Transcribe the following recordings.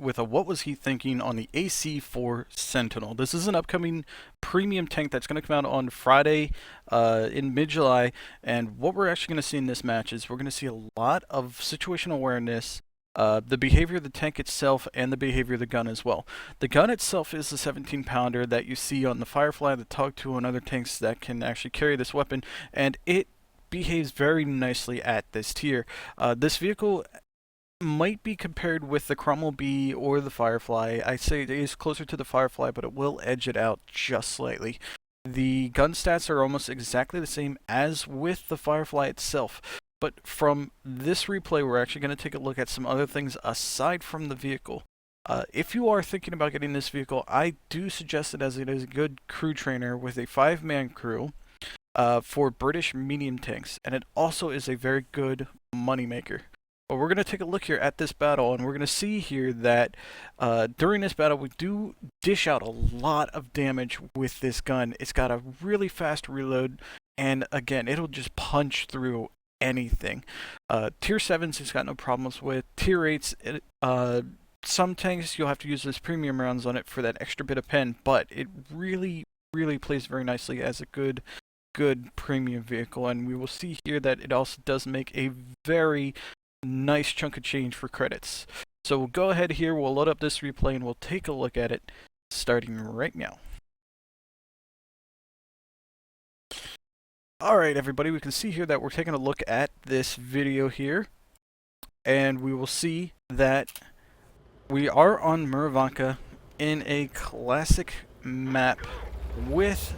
with a What Was He Thinking on the AC-4 Sentinel. This is an upcoming premium tank that's going to come out on Friday in mid-July, and what we're actually going to see in this match is we're going to see a lot of situational awareness, the behavior of the tank itself, and the behavior of the gun as well. The gun itself is the 17-pounder that you see on the Firefly, the TOG-2, and other tanks that can actually carry this weapon, and it behaves very nicely at this tier. This vehicle might be compared with the Cromwell B or the Firefly. I say it is closer to the Firefly, but it will edge it out just slightly. The gun stats are almost exactly the same as with the Firefly itself. But from this replay, we're actually going to take a look at some other things aside from the vehicle. If you are thinking about getting this vehicle, I do suggest it, as it is a good crew trainer with a 5-man crew for British medium tanks, and it also is a very good moneymaker. But we're going to take a look here at this battle, and we're going to see here that during this battle we do dish out a lot of damage with this gun. It's got a really fast reload, and again, it'll just punch through anything. Tier 7s it's got no problems with. Tier 8s, some tanks you'll have to use those premium rounds on it for that extra bit of pen, but it really plays very nicely as a good premium vehicle, and we will see here that it also does make a very nice chunk of change for credits. So we'll go ahead here, we'll load up this replay, and we'll take a look at it starting right now. Alright everybody, we can see here that we're taking a look at this video here, and we will see that we are on Murvanka in a classic map with,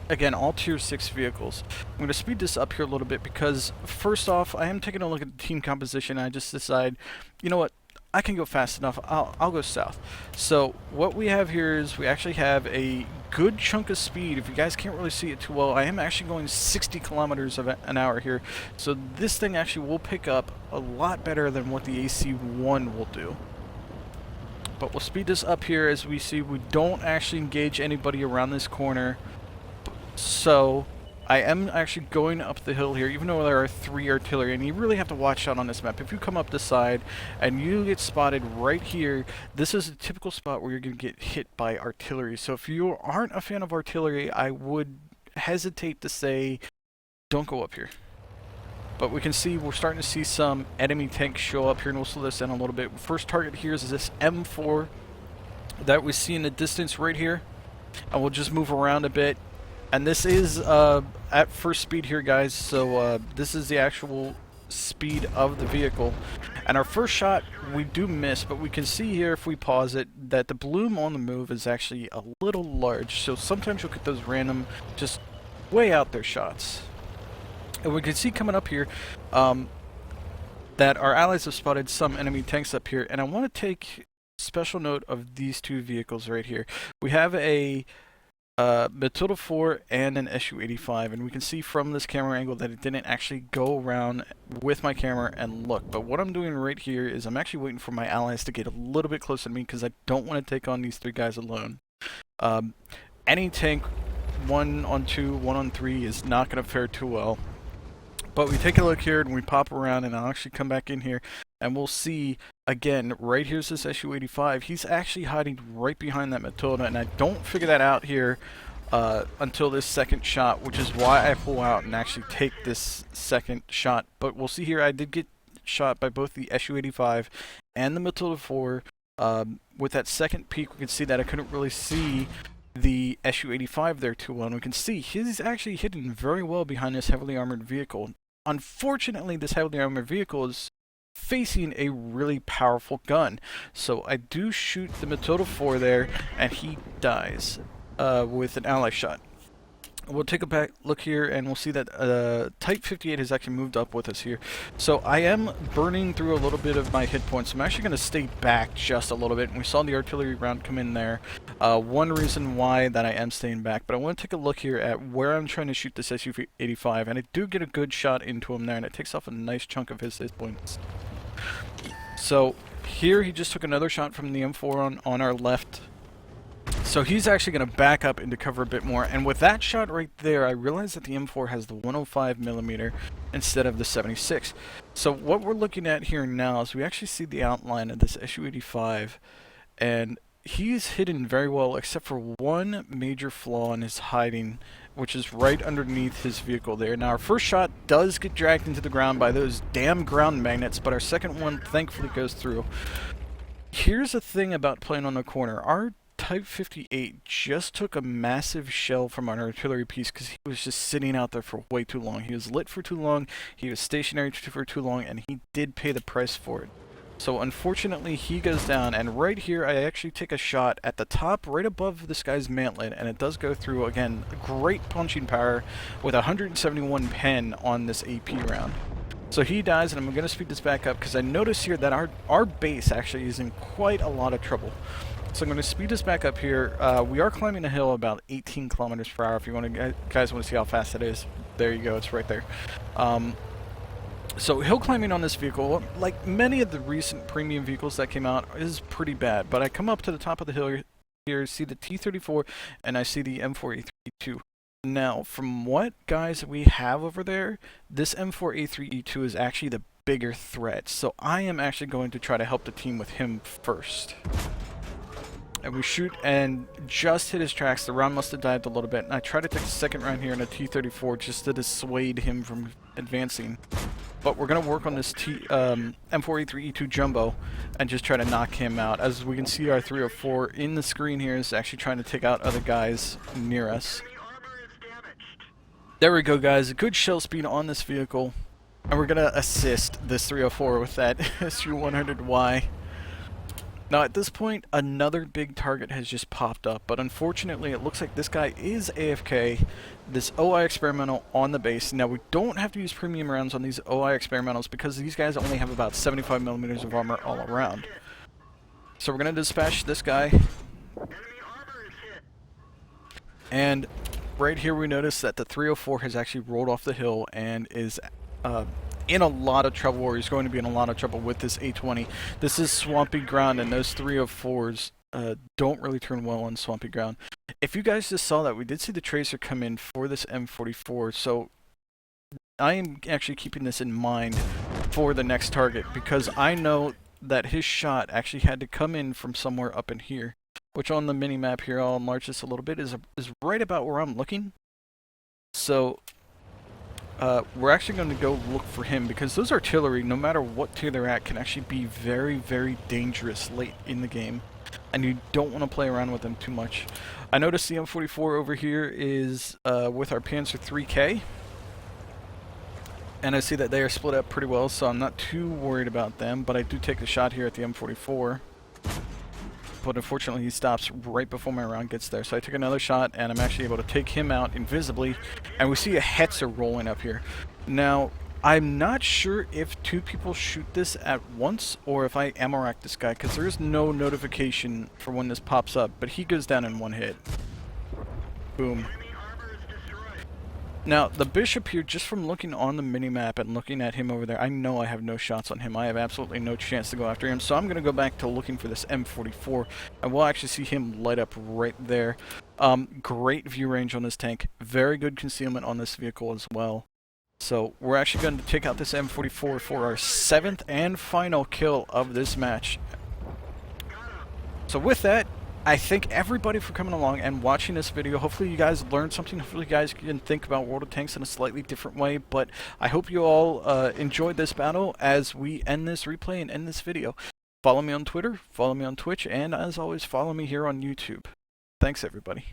again, all tier 6 vehicles. I'm going to speed this up here a little bit because, first off, I am taking a look at the team composition, and I just decide, you know what, I can go fast enough, I'll go south. So what we have here is we actually have a good chunk of speed. If you guys can't really see it too well, I am actually going 60 kilometers an hour here. So this thing actually will pick up a lot better than what the AC-1 will do. But we'll speed this up here. As we see, we don't actually engage anybody around this corner. So I am actually going up the hill here, even though there are 3 artillery, and you really have to watch out on this map. If you come up the side and you get spotted right here, this is a typical spot where you're going to get hit by artillery. So if you aren't a fan of artillery, I would hesitate to say don't go up here. But we can see we're starting to see some enemy tanks show up here, and we'll slow this down a little bit. First target here is this M4 that we see in the distance right here, and we'll just move around a bit. And this is at first speed here, guys, so this is the actual speed of the vehicle. And our first shot we do miss, but we can see here if we pause it that the bloom on the move is actually a little large, so sometimes you'll get those random, just way out there shots. And we can see coming up here that our allies have spotted some enemy tanks up here, and I want to take special note of these 2 vehicles right here. We have a Matilda 4 and an SU-85, and we can see from this camera angle that it didn't actually go around with my camera and look. But what I'm doing right here is I'm actually waiting for my allies to get a little bit closer to me because I don't want to take on these 3 guys alone. Any tank 1 on 2, 1 on 3 is not going to fare too well. But we take a look here and we pop around, and I'll actually come back in here and we'll see, again, right here's this SU-85. He's actually hiding right behind that Matilda, and I don't figure that out here until this second shot, which is why I pull out and actually take this second shot. But we'll see here I did get shot by both the SU-85 and the Matilda 4. With that second peek, we can see that I couldn't really see the SU-85 there too well, and we can see he's actually hidden very well behind this heavily armored vehicle. Unfortunately, this heavily armored vehicle is facing a really powerful gun, so I do shoot the Matilda 4 there, and he dies with an ally shot. We'll take a back look here, and we'll see that Type 58 has actually moved up with us here. So I am burning through a little bit of my hit points. I'm actually going to stay back just a little bit, and we saw the artillery round come in there. One reason why that I am staying back, but I want to take a look here at where I'm trying to shoot this SU-85, and I do get a good shot into him there, and it takes off a nice chunk of his hit points. So here he just took another shot from the M4 on our left. So he's actually going to back up into cover a bit more, and with that shot right there, I realized that the M4 has the 105mm instead of the 76. So what we're looking at here now is we actually see the outline of this SU-85, and he's hidden very well, except for one major flaw in his hiding, which is right underneath his vehicle there. Now, our first shot does get dragged into the ground by those damn ground magnets, but our second one thankfully goes through. Here's the thing about playing on the corner. Our Type 58 just took a massive shell from an artillery piece because he was just sitting out there for way too long. He was lit for too long, he was stationary for too long, and he did pay the price for it. So unfortunately, he goes down, and right here I actually take a shot at the top right above this guy's mantlet, and it does go through. Again, great punching power with 171 pen on this AP round. So he dies, and I'm going to speed this back up because I notice here that our base actually is in quite a lot of trouble. So I'm going to speed this back up here. We are climbing a hill about 18 kilometers per hour. If you guys want to see how fast it is, there you go. It's right there. So hill climbing on this vehicle, like many of the recent premium vehicles that came out, is pretty bad. But I come up to the top of the hill here, see the T-34, and I see the M4A3E2. Now, from what guys we have over there, this M4A3E2 is actually the bigger threat. So I am actually going to try to help the team with him first. And we shoot and just hit his tracks. The round must have dived a little bit. And I try to take a second round here in a T-34 just to dissuade him from advancing. But we're going to work on this M4A3E2 Jumbo and just try to knock him out. As we can see, our 304 in the screen here is actually trying to take out other guys near us. There we go, guys. A good shell speed on this vehicle. And we're going to assist this 304 with that SU-100Y. Now at this point, another big target has just popped up, but unfortunately it looks like this guy is AFK, this OI Experimental on the base. Now we don't have to use premium rounds on these OI Experimentals because these guys only have about 75 millimeters of armor all around. So we're going to dispatch this guy. And right here we notice that the 304 has actually rolled off the hill and is in a lot of trouble, or he's going to be in a lot of trouble with this A20. This is swampy ground, and those 304s don't really turn well on swampy ground. If you guys just saw that, we did see the tracer come in for this M44, so I am actually keeping this in mind for the next target, because I know that his shot actually had to come in from somewhere up in here, which on the mini-map here, I'll enlarge this a little bit, is right about where I'm looking. So we're actually going to go look for him, because those artillery, no matter what tier they're at, can actually be very, very dangerous late in the game, and you don't want to play around with them too much. I noticed the M44 over here is with our Panzer 3K, and I see that they are split up pretty well, so I'm not too worried about them, but I do take a shot here at the M44. But unfortunately he stops right before my round gets there. So I took another shot, and I'm actually able to take him out invisibly. And we see a Hetzer rolling up here. Now, I'm not sure if two people shoot this at once, or if I ammo rack this guy, because there is no notification for when this pops up. But he goes down in one hit. Boom. Now, the Bishop here, just from looking on the minimap and looking at him over there, I know I have no shots on him. I have absolutely no chance to go after him. So I'm going to go back to looking for this M44, and we'll actually see him light up right there. Great view range on this tank. Very good concealment on this vehicle as well. So we're actually going to take out this M44 for our 7th and final kill of this match. So with that, I thank everybody for coming along and watching this video. Hopefully you guys learned something. Hopefully you guys can think about World of Tanks in a slightly different way. But I hope you all enjoyed this battle as we end this replay and end this video. Follow me on Twitter, follow me on Twitch, and as always, follow me here on YouTube. Thanks, everybody.